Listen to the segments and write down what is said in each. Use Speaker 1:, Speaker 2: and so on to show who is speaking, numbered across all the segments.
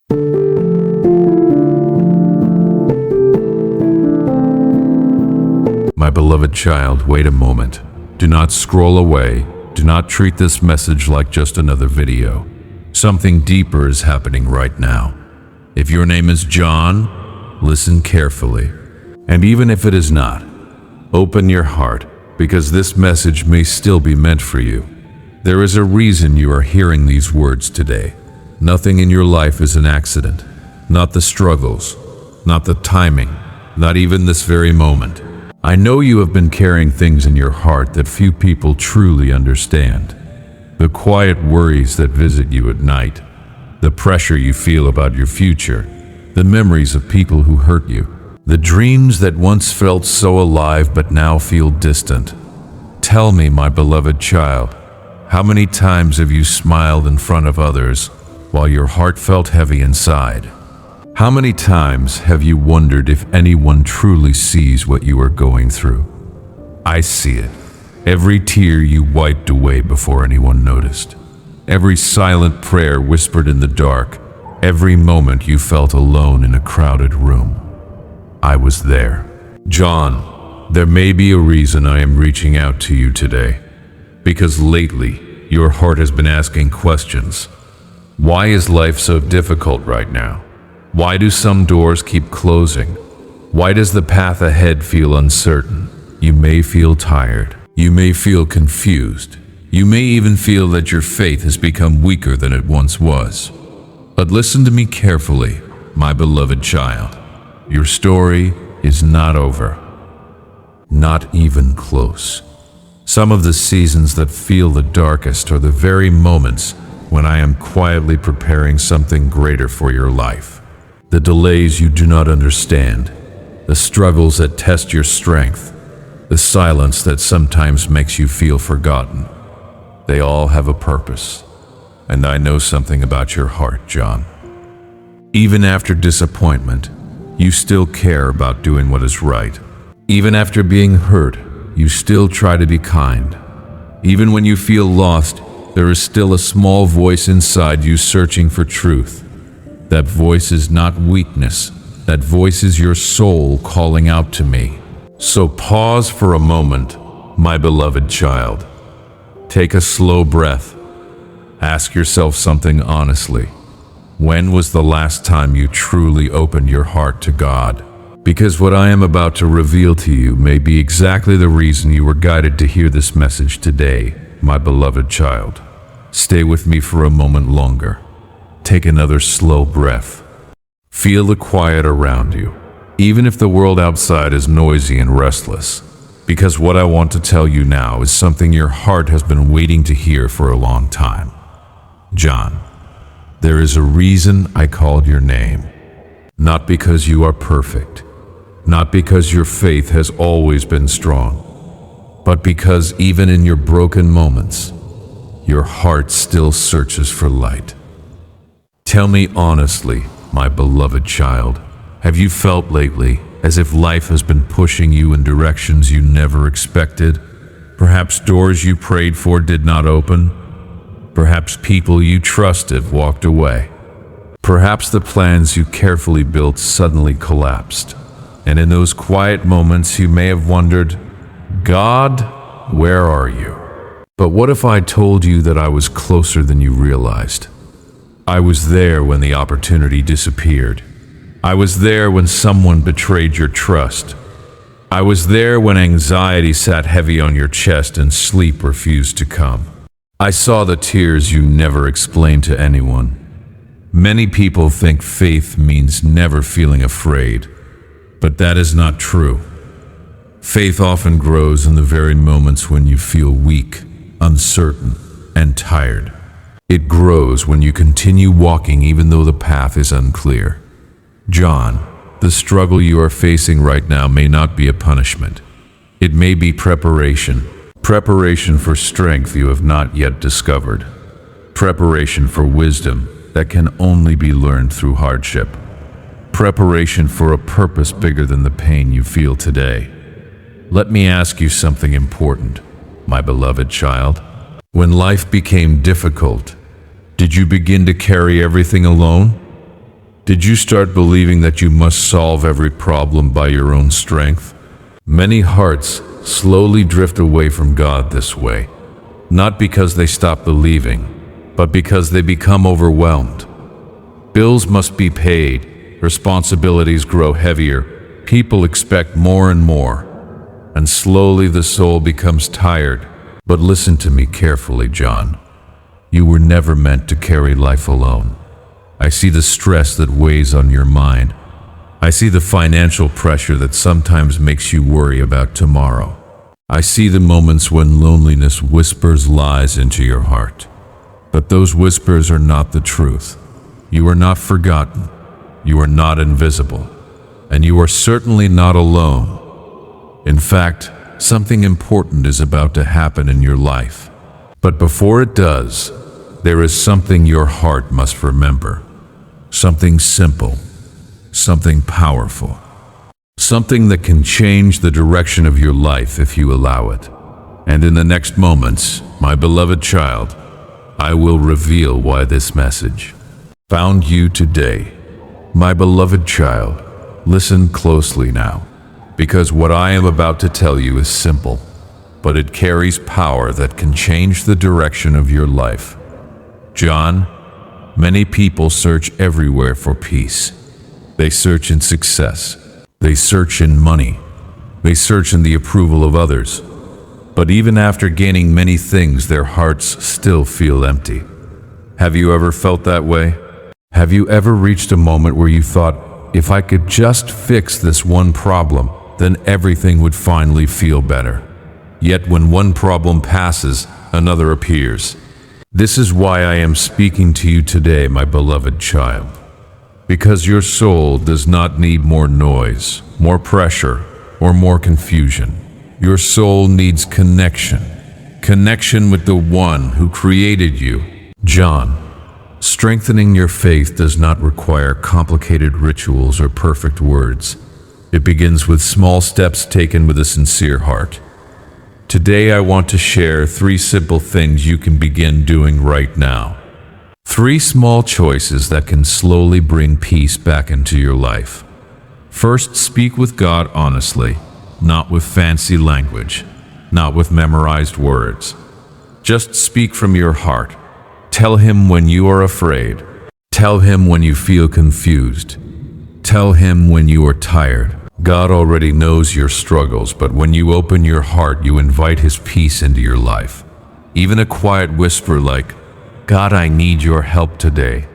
Speaker 1: My beloved child, wait a moment. Do not scroll away. Do not treat this message like just another video. Something deeper is happening right now. If your name is John, listen carefully. And even if it is not, open your heart, because this message may still be meant for you. There is a reason you are hearing these words today. Nothing in your life is an accident. Not the struggles, not the timing, not even this very moment. I know you have been carrying things in your heart that few people truly understand. The quiet worries that visit you at night, the pressure you feel about your future, the memories of people who hurt you, the dreams that once felt so alive but now feel distant. Tell me, my beloved child, how many times have you smiled in front of others while your heart felt heavy inside? How many times have you wondered if anyone truly sees what you are going through? I see it. Every tear you wiped away before anyone noticed. Every silent prayer whispered in the dark. Every moment you felt alone in a crowded room. I was there. John, there may be a reason I am reaching out to you today. Because lately, your heart has been asking questions. Why is life so difficult right now? Why do some doors keep closing? Why does the path ahead feel uncertain? You may feel tired. You may feel confused. You may even feel that your faith has become weaker than it once was. But listen to me carefully, my beloved child. Your story is not over. Not even close. Some of the seasons that feel the darkest are the very moments when I am quietly preparing something greater for your life. The delays you do not understand, the struggles that test your strength, the silence that sometimes makes you feel forgotten. They all have a purpose, and I know something about your heart, John. Even after disappointment, you still care about doing what is right. Even after being hurt, you still try to be kind. Even when you feel lost, there is still a small voice inside you searching for truth. That voice is not weakness. That voice is your soul calling out to me. So pause for a moment, my beloved child. Take a slow breath. Ask yourself something honestly. When was the last time you truly opened your heart to God? Because what I am about to reveal to you may be exactly the reason you were guided to hear this message today, my beloved child. Stay with me for a moment longer. Take another slow breath. Feel the quiet around you, even if the world outside is noisy and restless. Because what I want to tell you now is something your heart has been waiting to hear for a long time. John, there is a reason I called your name. Not because you are perfect, not because your faith has always been strong, but because even in your broken moments, your heart still searches for light. Tell me honestly, my beloved child, have you felt lately as if life has been pushing you in directions you never expected? Perhaps doors you prayed for did not open? Perhaps people you trusted walked away? Perhaps the plans you carefully built suddenly collapsed. And in those quiet moments you may have wondered, God, where are you? But what if I told you that I was closer than you realized? I was there when the opportunity disappeared. I was there when someone betrayed your trust. I was there when anxiety sat heavy on your chest and sleep refused to come. I saw the tears you never explained to anyone. Many people think faith means never feeling afraid, but that is not true. Faith often grows in the very moments when you feel weak, uncertain, and tired. It grows when you continue walking even though the path is unclear. John, the struggle you are facing right now may not be a punishment. It may be preparation. Preparation for strength you have not yet discovered. Preparation for wisdom that can only be learned through hardship. Preparation for a purpose bigger than the pain you feel today. Let me ask you something important, my beloved child. When life became difficult, did you begin to carry everything alone? Did you start believing that you must solve every problem by your own strength? Many hearts slowly drift away from God this way, not because they stop believing, but because they become overwhelmed. Bills must be paid, responsibilities grow heavier, people expect more and more, and slowly the soul becomes tired. But listen to me carefully, John. You were never meant to carry life alone. I see the stress that weighs on your mind. I see the financial pressure that sometimes makes you worry about tomorrow. I see the moments when loneliness whispers lies into your heart. But those whispers are not the truth. You are not forgotten. You are not invisible. And you are certainly not alone. In fact, something important is about to happen in your life. But before it does, there is something your heart must remember. Something simple, something powerful, something that can change the direction of your life if you allow it. And in the next moments, my beloved child, I will reveal why this message found you today. My beloved child, listen closely now, because what I am about to tell you is simple, but it carries power that can change the direction of your life. John, many people search everywhere for peace. They search in success. They search in money. They search in the approval of others. But even after gaining many things, their hearts still feel empty. Have you ever felt that way? Have you ever reached a moment where you thought, if I could just fix this one problem, then everything would finally feel better? Yet when one problem passes, another appears. This is why I am speaking to you today, my beloved child. Because your soul does not need more noise, more pressure, or more confusion. Your soul needs connection. Connection with the one who created you. John, strengthening your faith does not require complicated rituals or perfect words. It begins with small steps taken with a sincere heart. Today I want to share 3 simple things you can begin doing right now. 3 small choices that can slowly bring peace back into your life. First, speak with God honestly, not with fancy language, not with memorized words. Just speak from your heart. Tell Him when you are afraid. Tell Him when you feel confused. Tell Him when you are tired. God already knows your struggles, but when you open your heart, you invite His peace into your life. Even a quiet whisper like, God, I need your help today,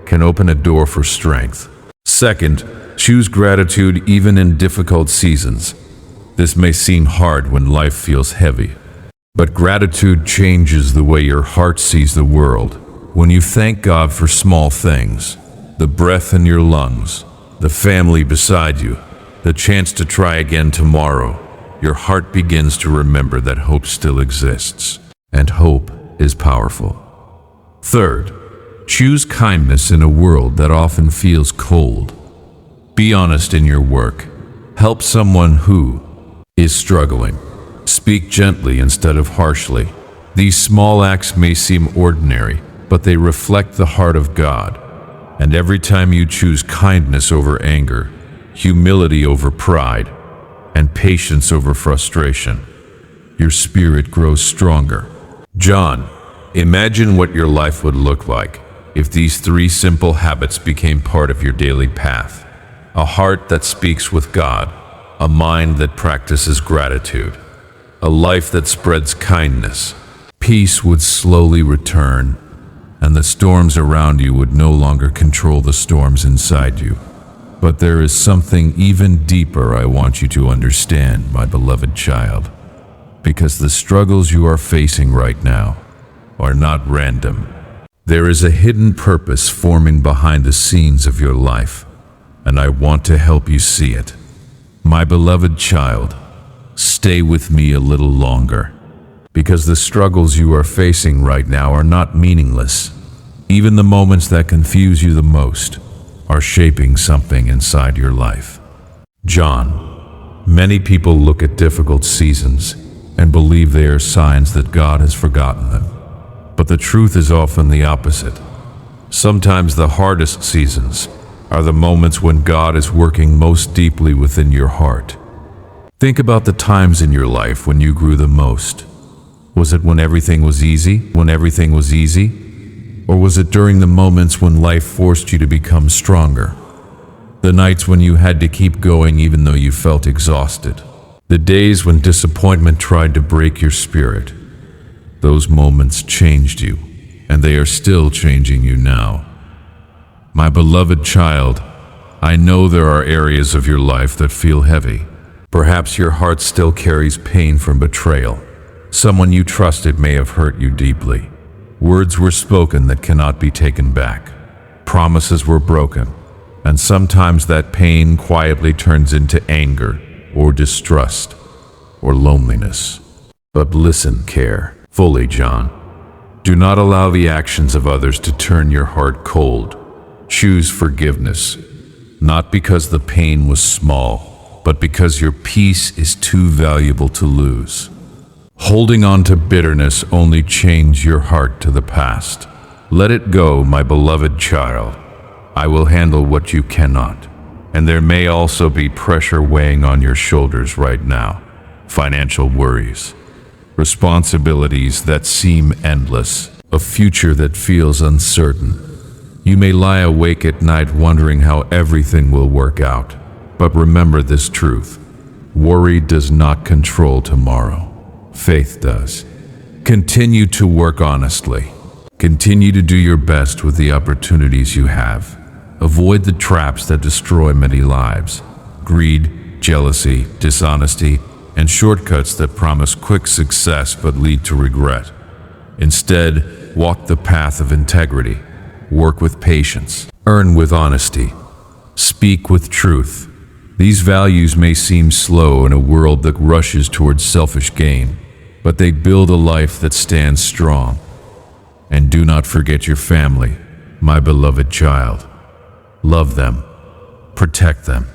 Speaker 1: can open a door for strength. Second, choose gratitude even in difficult seasons. This may seem hard when life feels heavy, but gratitude changes the way your heart sees the world. When you thank God for small things, the breath in your lungs, the family beside you, the chance to try again tomorrow, your heart begins to remember that hope still exists, and hope is powerful. Third, choose kindness in a world that often feels cold. Be honest in your work. Help someone who is struggling. Speak gently instead of harshly. These small acts may seem ordinary, but they reflect the heart of God. And every time you choose kindness over anger, humility over pride, and patience over frustration, your spirit grows stronger. John, imagine what your life would look like if these 3 simple habits became part of your daily path. A heart that speaks with God, a mind that practices gratitude, a life that spreads kindness. Peace would slowly return, and the storms around you would no longer control the storms inside you. But there is something even deeper I want you to understand, my beloved child, because the struggles you are facing right now are not random. There is a hidden purpose forming behind the scenes of your life, and I want to help you see it. My beloved child, stay with me a little longer, because the struggles you are facing right now are not meaningless. Even the moments that confuse you the most are shaping something inside your life. John, many people look at difficult seasons and believe they are signs that God has forgotten them. But the truth is often the opposite. Sometimes the hardest seasons are the moments when God is working most deeply within your heart. Think about the times in your life when you grew the most. Was it when everything was easy? Or was it during the moments when life forced you to become stronger? The nights when you had to keep going even though you felt exhausted. The days when disappointment tried to break your spirit. Those moments changed you, and they are still changing you now. My beloved child, I know there are areas of your life that feel heavy. Perhaps your heart still carries pain from betrayal. Someone you trusted may have hurt you deeply. Words were spoken that cannot be taken back. Promises were broken, and sometimes that pain quietly turns into anger or distrust or loneliness. But listen carefully, John. Do not allow the actions of others to turn your heart cold. Choose forgiveness, not because the pain was small, but because your peace is too valuable to lose. Holding on to bitterness only chains your heart to the past. Let it go, my beloved child. I will handle what you cannot. And there may also be pressure weighing on your shoulders right now. Financial worries, responsibilities that seem endless, a future that feels uncertain. You may lie awake at night wondering how everything will work out. But remember this truth: worry does not control tomorrow. Faith does. Continue to work honestly. Continue to do your best with the opportunities you have. Avoid the traps that destroy many lives: greed, jealousy, dishonesty, and shortcuts that promise quick success but lead to regret. Instead, walk the path of integrity. Work with patience. Earn with honesty. Speak with truth. These values may seem slow in a world that rushes towards selfish gain, but they build a life that stands strong. And do not forget your family, my beloved child. Love them. Protect them.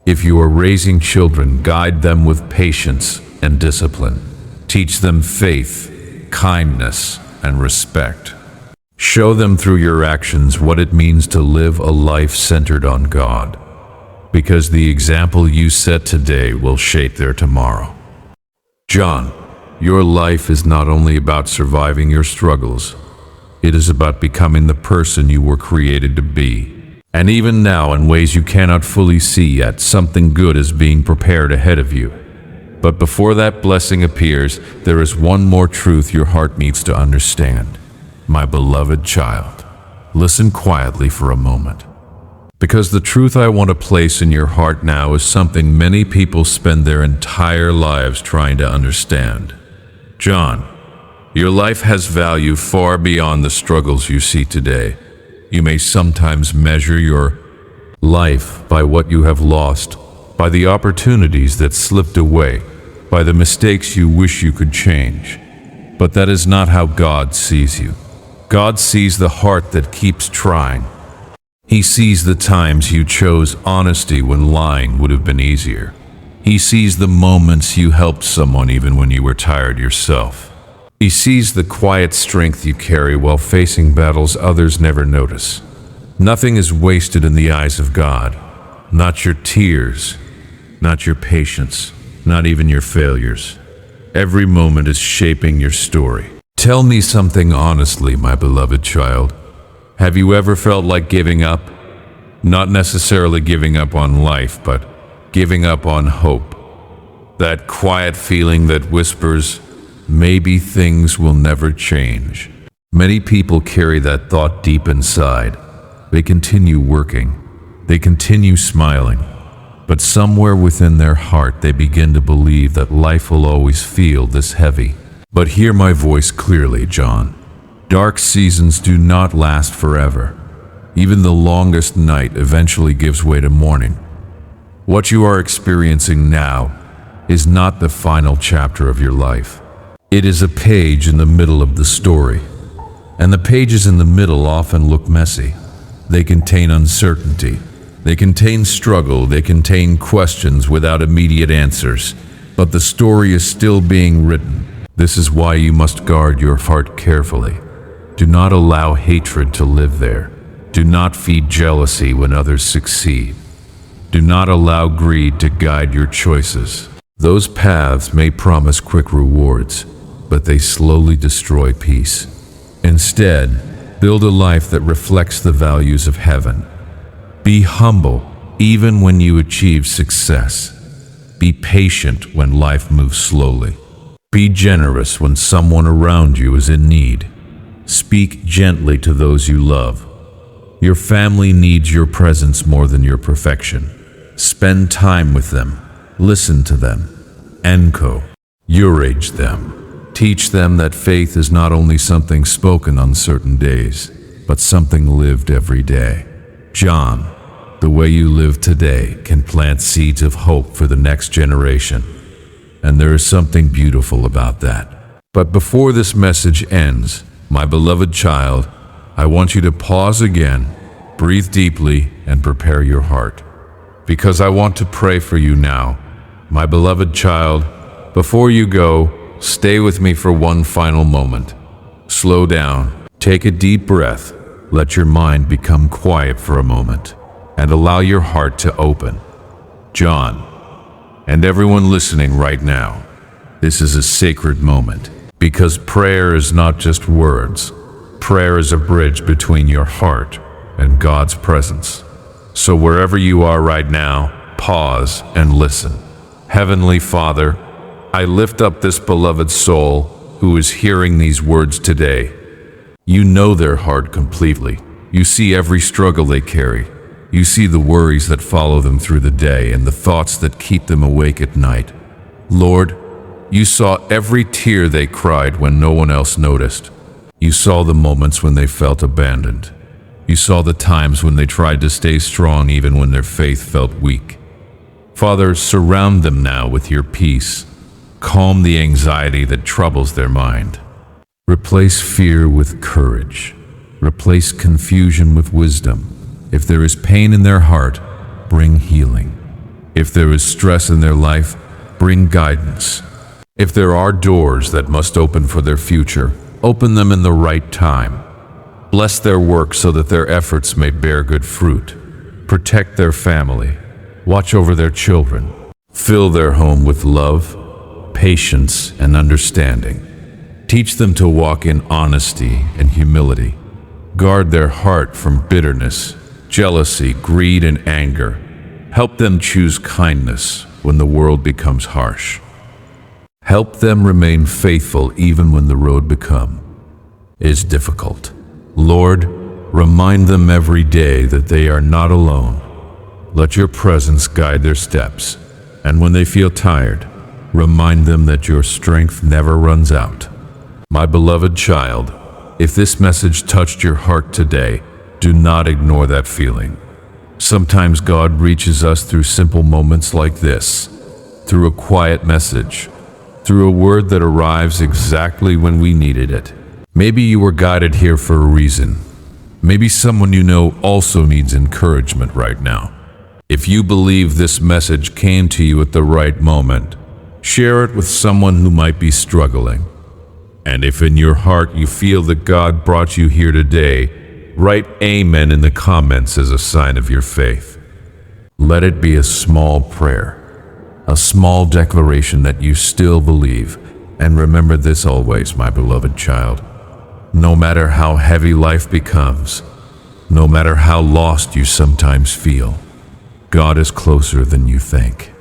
Speaker 1: If you are raising children, guide them with patience and discipline. Teach them faith, kindness, and respect. Show them through your actions what it means to live a life centered on God, because the example you set today will shape their tomorrow. John, your life is not only about surviving your struggles, it is about becoming the person you were created to be. And even now, in ways you cannot fully see yet, something good is being prepared ahead of you. But before that blessing appears, there is one more truth your heart needs to understand. My beloved child, listen quietly for a moment. Because the truth I want to place in your heart now is something many people spend their entire lives trying to understand. John, your life has value far beyond the struggles you see today. You may sometimes measure your life by what you have lost, by the opportunities that slipped away, by the mistakes you wish you could change. But that is not how God sees you. God sees the heart that keeps trying. He sees the times you chose honesty when lying would have been easier. He sees the moments you helped someone even when you were tired yourself. He sees the quiet strength you carry while facing battles others never notice. Nothing is wasted in the eyes of God. Not your tears, not your patience, not even your failures. Every moment is shaping your story. Tell me something honestly, my beloved child. Have you ever felt like giving up? Not necessarily giving up on life, but giving up on hope. That quiet feeling that whispers, maybe things will never change. Many people carry that thought deep inside. They continue working. They continue smiling. But somewhere within their heart, they begin to believe that life will always feel this heavy. But hear my voice clearly, John. Dark seasons do not last forever. Even the longest night eventually gives way to morning. What you are experiencing now is not the final chapter of your life. It is a page in the middle of the story. And the pages in the middle often look messy. They contain uncertainty. They contain struggle. They contain questions without immediate answers. But the story is still being written. This is why you must guard your heart carefully. Do not allow hatred to live there. Do not feed jealousy when others succeed. Do not allow greed to guide your choices. Those paths may promise quick rewards, but they slowly destroy peace. Instead, build a life that reflects the values of heaven. Be humble even when you achieve success. Be patient when life moves slowly. Be generous when someone around you is in need. Speak gently to those you love. Your family needs your presence more than your perfection. Spend time with them. Listen to them. Encourage them. Teach them that faith is not only something spoken on certain days, but something lived every day. John, the way you live today can plant seeds of hope for the next generation. And there is something beautiful about that. But before this message ends, my beloved child, I want you to pause again, breathe deeply, and prepare your heart. Because I want to pray for you now. My beloved child, before you go, stay with me for one final moment. Slow down, take a deep breath, let your mind become quiet for a moment, and allow your heart to open. John, and everyone listening right now, this is a sacred moment, because prayer is not just words. Prayer is a bridge between your heart and God's presence. So wherever you are right now, pause and listen. Heavenly Father, I lift up this beloved soul who is hearing these words today. You know their heart completely. You see every struggle they carry. You see the worries that follow them through the day and the thoughts that keep them awake at night. Lord, you saw every tear they cried when no one else noticed. You saw the moments when they felt abandoned. You saw the times when they tried to stay strong even when their faith felt weak. Father, surround them now with your peace. Calm the anxiety that troubles their mind. Replace fear with courage. Replace confusion with wisdom. If there is pain in their heart, bring healing. If there is stress in their life, bring guidance. If there are doors that must open for their future, open them in the right time. Bless their work so that their efforts may bear good fruit. Protect their family. Watch over their children. Fill their home with love, patience, and understanding. Teach them to walk in honesty and humility. Guard their heart from bitterness, jealousy, greed, and anger. Help them choose kindness when the world becomes harsh. Help them remain faithful even when the road is difficult. Lord, remind them every day that they are not alone. Let your presence guide their steps, and when they feel tired, remind them that your strength never runs out. My beloved child, if this message touched your heart today, do not ignore that feeling. Sometimes God reaches us through simple moments like this, through a quiet message, through a word that arrives exactly when we needed it. Maybe you were guided here for a reason. Maybe someone you know also needs encouragement right now. If you believe this message came to you at the right moment, share it with someone who might be struggling. And if in your heart you feel that God brought you here today, write Amen in the comments as a sign of your faith. Let it be a small prayer, a small declaration that you still believe. And remember this always, my beloved child. No matter how heavy life becomes, no matter how lost you sometimes feel, God is closer than you think.